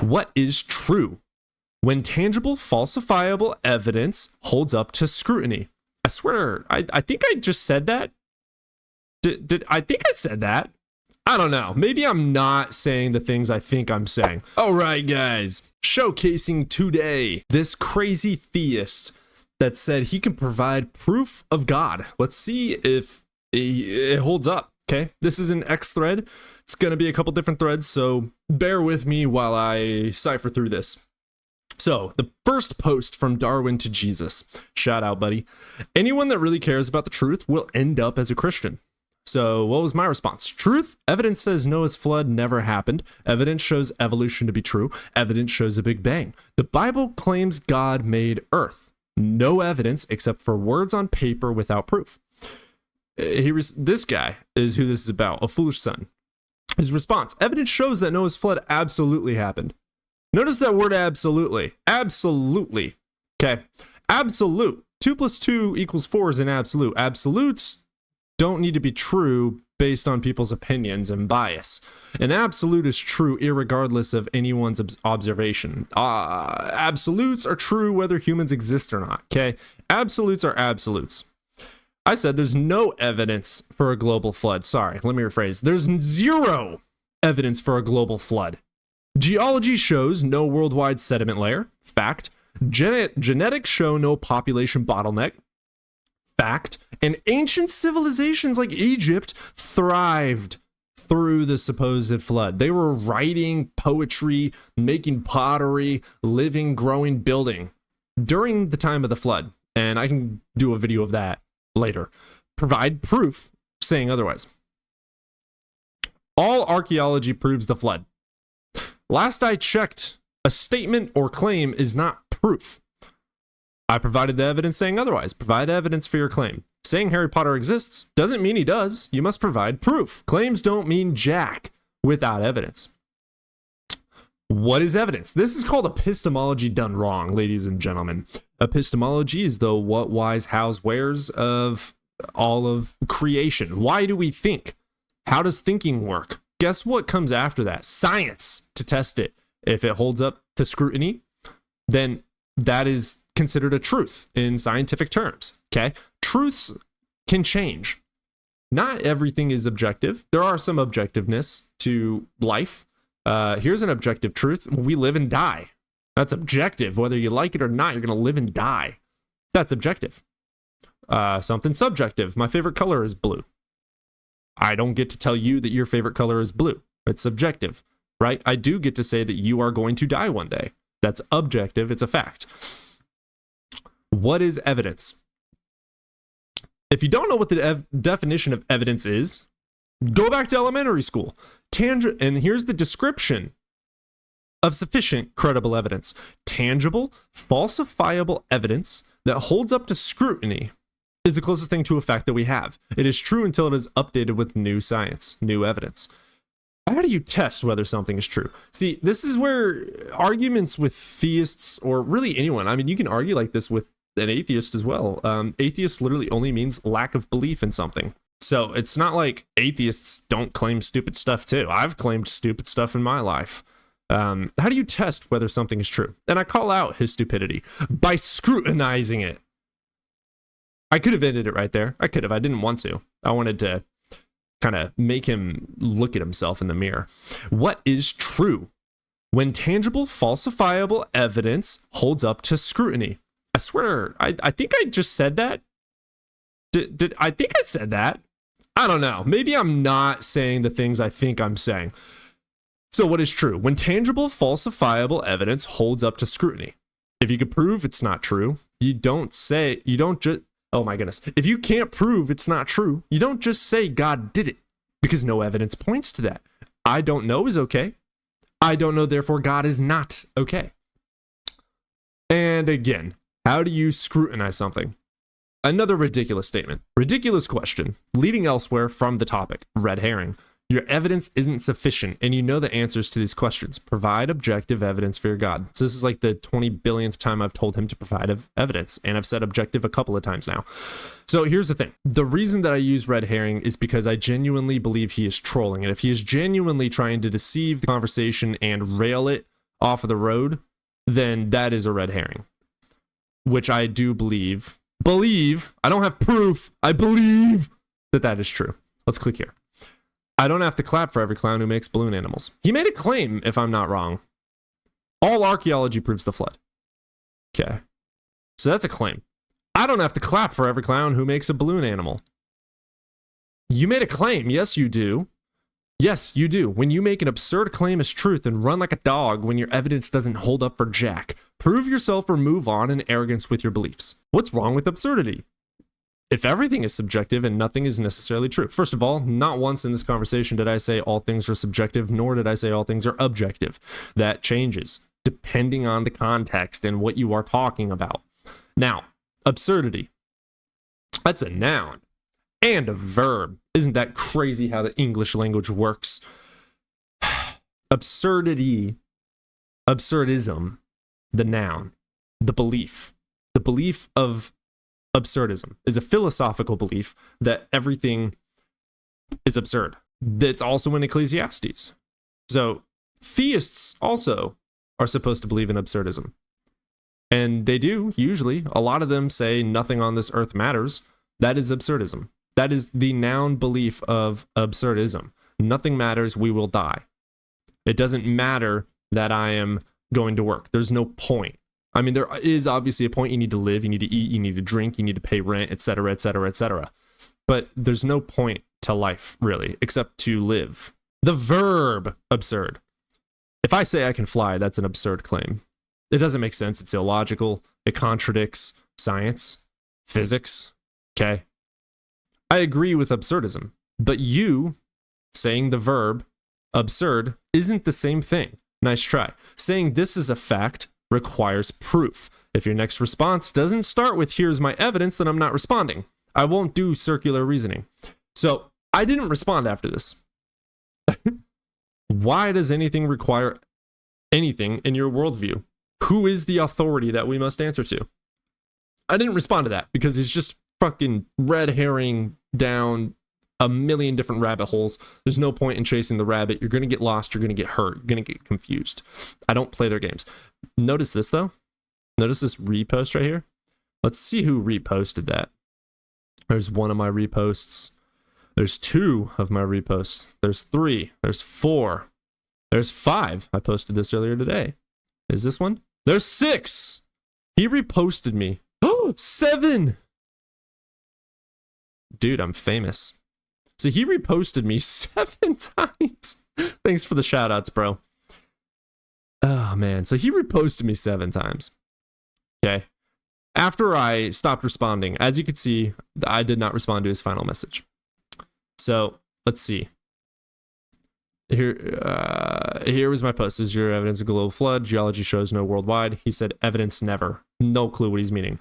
What is true when tangible, falsifiable evidence holds up to scrutiny? I swear, I think I just said that. Did I think I said that? I don't know. Maybe I'm not saying the things I think I'm saying. All right, guys. Showcasing today this crazy theist that said he can provide proof of God. Let's see if it holds up. Okay, this is an X thread. It's going to be a couple different threads, so bear with me while I cipher through this. So, the first post from Darwin to Jesus. Shout out, buddy. Anyone that really cares about the truth will end up as a Christian. So, what was my response? Truth? Evidence says Noah's flood never happened. Evidence shows evolution to be true. Evidence shows a Big Bang. The Bible claims God made Earth. No evidence except for words on paper without proof. This guy is who this is about, a foolish son. His response: evidence shows that Noah's flood absolutely happened. Notice that word absolutely. Absolutely. Okay. Absolute. 2 + 2 = 4 is an absolute. Absolutes don't need to be true based on people's opinions and bias. An absolute is true irregardless of anyone's observation. Absolutes are true whether humans exist or not. Okay. Absolutes are absolutes. I said there's no evidence for a global flood. Sorry, let me rephrase. There's zero evidence for a global flood. Geology shows no worldwide sediment layer. Fact. Genetics show no population bottleneck. Fact. And ancient civilizations like Egypt thrived through the supposed flood. They were writing poetry, making pottery, living, growing, building during the time of the flood. And I can do a video of that later. Provide proof saying otherwise. All archaeology proves the flood. Last I checked, a statement or claim is not proof. I provided the evidence saying otherwise. Provide evidence for your claim. Saying Harry Potter exists doesn't mean he does. You must provide proof. Claims don't mean jack without evidence. What is evidence? This is called epistemology done wrong, ladies and gentlemen. Epistemology is the what, whys, hows, wheres of all of creation. Why do we think? How does thinking work? Guess what comes after that? Science to test it. If it holds up to scrutiny, then that is considered a truth in scientific terms. Okay? Truths can change. Not everything is objective. There are some objectiveness to life. Here's an objective truth. We live and die. That's objective. Whether you like it or not, you're going to live and die. That's objective. Something subjective. My favorite color is blue. I don't get to tell you that your favorite color is blue. It's subjective, right? I do get to say that you are going to die one day. That's objective. It's a fact. What is evidence? If you don't know what the definition of evidence is, go back to elementary school. And here's the description of sufficient credible evidence. Tangible, falsifiable evidence that holds up to scrutiny is the closest thing to a fact that we have. It is true until it is updated with new science, new evidence. How do you test whether something is true? See, this is where arguments with theists, or really anyone, I mean, you can argue like this with an atheist as well. Atheist literally only means lack of belief in something. So it's not like atheists don't claim stupid stuff too. I've claimed stupid stuff in my life. How do you test whether something is true? And I call out his stupidity by scrutinizing it. I could have ended it right there. I could have. I didn't want to. I wanted to kind of make him look at himself in the mirror. What is true when tangible, falsifiable evidence holds up to scrutiny? I swear, I think I just said that. Did I think I said that? I don't know. Maybe I'm not saying the things I think I'm saying. So what is true? When tangible, falsifiable evidence holds up to scrutiny. If you could prove it's not true, you don't just, oh my goodness. If you can't prove it's not true, you don't just say God did it, because no evidence points to that. I don't know is okay. I don't know, therefore God is not okay. And again, how do you scrutinize something? Another ridiculous statement. Ridiculous question. Leading elsewhere from the topic. Red herring. Your evidence isn't sufficient, and you know the answers to these questions. Provide objective evidence for your God. So this is like the 20 billionth time I've told him to provide evidence, and I've said objective a couple of times now. So here's the thing. The reason that I use red herring is because I genuinely believe he is trolling, and if he is genuinely trying to deceive the conversation and rail it off of the road, then that is a red herring, which I do believe, I don't have proof, I believe that is true. Let's click here. I don't have to clap for every clown who makes balloon animals. He made a claim, if I'm not wrong. All archaeology proves the flood. Okay. So that's a claim. I don't have to clap for every clown who makes a balloon animal. You made a claim. Yes, you do. Yes, you do. When you make an absurd claim as truth and run like a dog when your evidence doesn't hold up for jack, prove yourself or move on in arrogance with your beliefs. What's wrong with absurdity? If everything is subjective and nothing is necessarily true. First of all, not once in this conversation did I say all things are subjective, nor did I say all things are objective. That changes depending on the context and what you are talking about. Now, absurdity. That's a noun and a verb. Isn't that crazy how the English language works? Absurdity, absurdism, the noun, the belief of absurdism is a philosophical belief that everything is absurd. That's also in Ecclesiastes. So theists also are supposed to believe in absurdism. And they do, usually. A lot of them say nothing on this earth matters. That is absurdism. That is the noun belief of absurdism. Nothing matters, we will die. It doesn't matter that I am going to work. There's no point. I mean, there is obviously a point. You need to live, you need to eat, you need to drink, you need to pay rent, etc., etc., etc. But there's no point to life, really, except to live. The verb absurd. If I say I can fly, that's an absurd claim. It doesn't make sense. It's illogical. It contradicts science, physics. Okay. I agree with absurdism, but you saying the verb absurd isn't the same thing. Nice try. Saying this is a fact requires proof. If your next response doesn't start with here's my evidence, then I'm not responding. I won't do circular reasoning. So I didn't respond after this. Why does anything require anything in your worldview? Who is the authority that we must answer to? I didn't respond to that because he's just fucking red herring down a million different rabbit holes. There's no point in chasing the rabbit. You're going to get lost. You're going to get hurt. You're going to get confused. I don't play their games. Notice this, though. Notice this repost right here. Let's see who reposted that. There's one of my reposts. There's two of my reposts. There's three. There's four. There's five. I posted this earlier today. Is this one? There's six. He reposted me. Oh, 7. Dude, I'm famous. So he reposted me 7 times. Thanks for the shout outs, bro. Oh, man. So he reposted me 7 times. Okay. After I stopped responding, as you can see, I did not respond to his final message. So let's see. Here was my post. Is your evidence a global flood? Geology shows no worldwide. He said evidence never. No clue what he's meaning.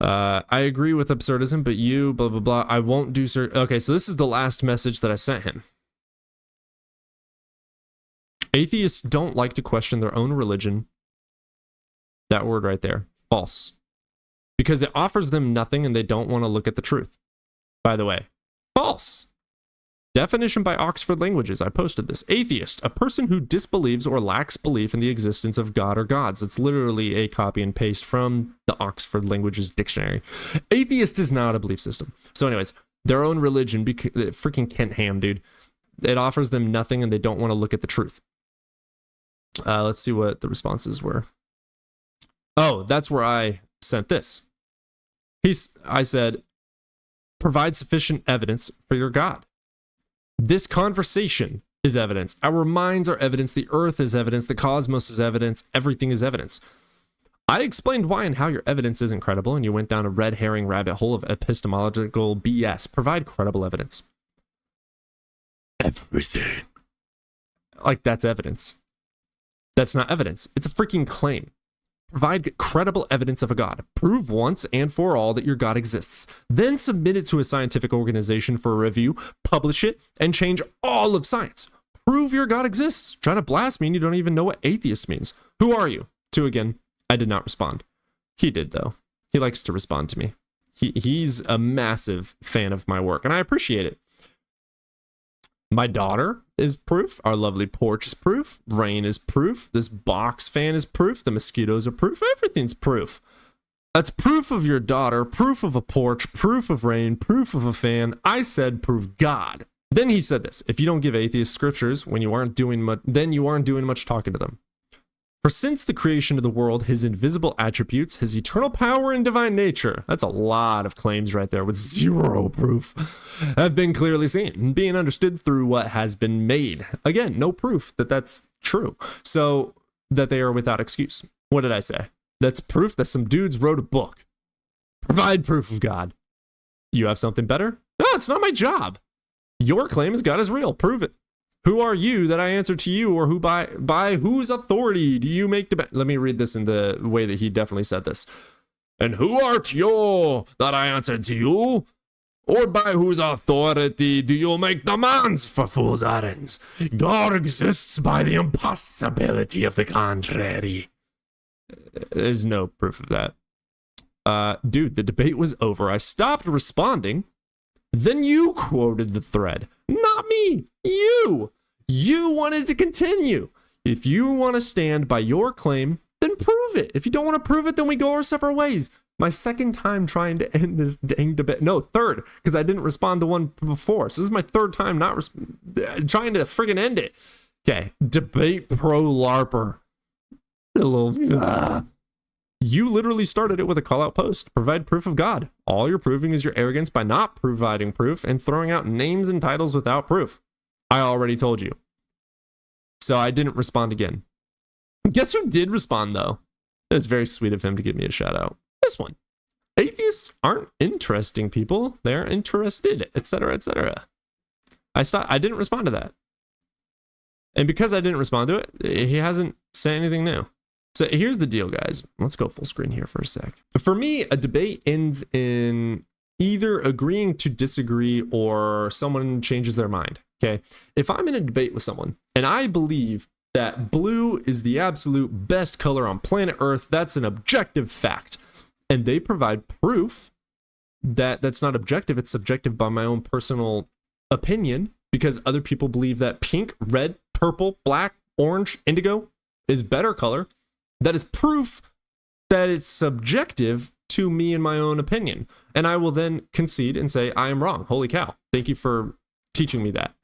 I agree with absurdism, but you, blah, blah, blah. I won't do okay, so this is the last message that I sent him. Atheists don't like to question their own religion. That word right there. False. Because it offers them nothing and they don't want to look at the truth. By the way, false. Definition by Oxford Languages. I posted this. Atheist, a person who disbelieves or lacks belief in the existence of God or gods. It's literally a copy and paste from the Oxford Languages dictionary. Atheist is not a belief system. So anyways, their own religion, freaking Kent Ham, dude. It offers them nothing and they don't want to look at the truth. Let's see what the responses were. Oh, that's where I sent this. I said, provide sufficient evidence for your God. This conversation is evidence. Our minds are evidence. The earth is evidence. The cosmos is evidence. Everything is evidence. I explained why and how your evidence isn't credible, and you went down a red herring rabbit hole of epistemological BS. Provide credible evidence. Everything. Like, that's evidence. That's not evidence. It's a freaking claim. Provide credible evidence of a God. Prove once and for all that your God exists. Then submit it to a scientific organization for a review, publish it, and change all of science. Prove your God exists. Trying to blast me and you don't even know what atheist means. Who are you? 2 again. I did not respond. He did, though. He likes to respond to me. He's a massive fan of my work, and I appreciate it. My daughter is proof. Our lovely porch is proof. Rain is proof. This box fan is proof. The mosquitoes are proof. Everything's proof. That's proof of your daughter, proof of a porch, proof of rain, proof of a fan. I said prove God. Then he said this: if you don't give atheists scriptures when you aren't doing much, then you aren't doing much talking to them. For since the creation of the world, his invisible attributes, his eternal power and divine nature, that's a lot of claims right there with zero proof, have been clearly seen and being understood through what has been made. Again, no proof that that's true. So that they are without excuse. What did I say? That's proof that some dudes wrote a book. Provide proof of God. You have something better? No, it's not my job. Your claim is God is real. Prove it. Who are you that I answer to you, or who by whose authority do you make debate? Let me read this in the way that he definitely said this. And who art you that I answer to you? Or by whose authority do you make demands for fool's errands? God exists by the impossibility of the contrary. There's no proof of that. Dude, the debate was over. I stopped responding. Then you quoted the thread. Not me. You. You wanted to continue. If you want to stand by your claim, then prove it. If you don't want to prove it, then we go our separate ways. My second time trying to end this dang debate. No, third, because I didn't respond to one before. So this is my third time not trying to friggin' end it. Okay, debate pro LARPer. You literally started it with a call-out post. Provide proof of God. All you're proving is your arrogance by not providing proof and throwing out names and titles without proof. I already told you. So I didn't respond again. Guess who did respond, though? It was very sweet of him to give me a shout-out. This one. Atheists aren't interesting people. They're interested, etc., etc. I didn't respond to that. And because I didn't respond to it, he hasn't said anything new. So here's the deal, guys. Let's go full screen here for a sec. For me, a debate ends in either agreeing to disagree or someone changes their mind, okay? If I'm in a debate with someone and I believe that blue is the absolute best color on planet Earth, that's an objective fact, and they provide proof that that's not objective, it's subjective by my own personal opinion, because other people believe that pink, red, purple, black, orange, indigo is better color, that is proof that it's subjective to me and my own opinion. And I will then concede and say, I am wrong. Holy cow. Thank you for teaching me that.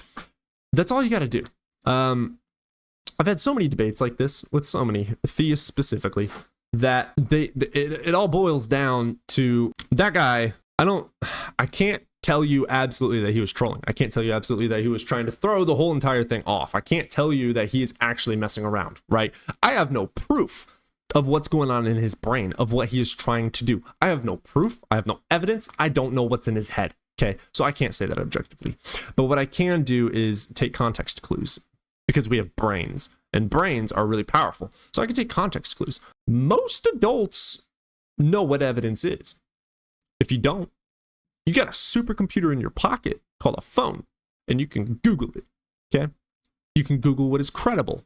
That's all you got to do. I've had so many debates like this with so many theists specifically that it all boils down to that guy. I can't tell you absolutely that he was trolling. I can't tell you absolutely that he was trying to throw the whole entire thing off. I can't tell you that he is actually messing around, right? I have no proof of what's going on in his brain, of what he is trying to do. I have no proof. I have no evidence. I don't know what's in his head, okay? So I can't say that objectively. But what I can do is take context clues, because we have brains, and brains are really powerful. So I can take context clues. Most adults know what evidence is. If you don't, you got a supercomputer in your pocket called a phone, and you can Google it, okay? You can Google what is credible,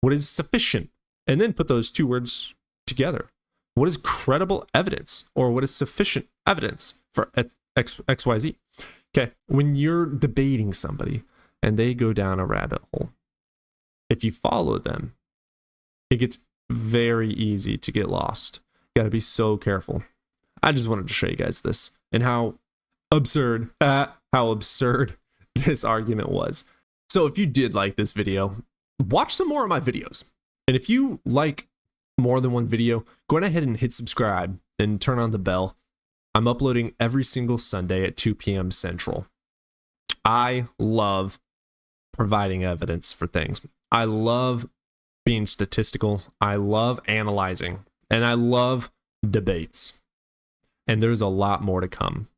what is sufficient, and then put those two words together. What is credible evidence, or what is sufficient evidence for XYZ? Okay, when you're debating somebody and they go down a rabbit hole, if you follow them, it gets very easy to get lost. You got to be so careful. I just wanted to show you guys this and how absurd this argument was. So if you did like this video, watch some more of my videos. And if you like more than one video, go ahead and hit subscribe and turn on the bell. I'm uploading every single Sunday at 2 p.m. Central. I love providing evidence for things. I love being statistical. I love analyzing. And I love debates. And there's a lot more to come.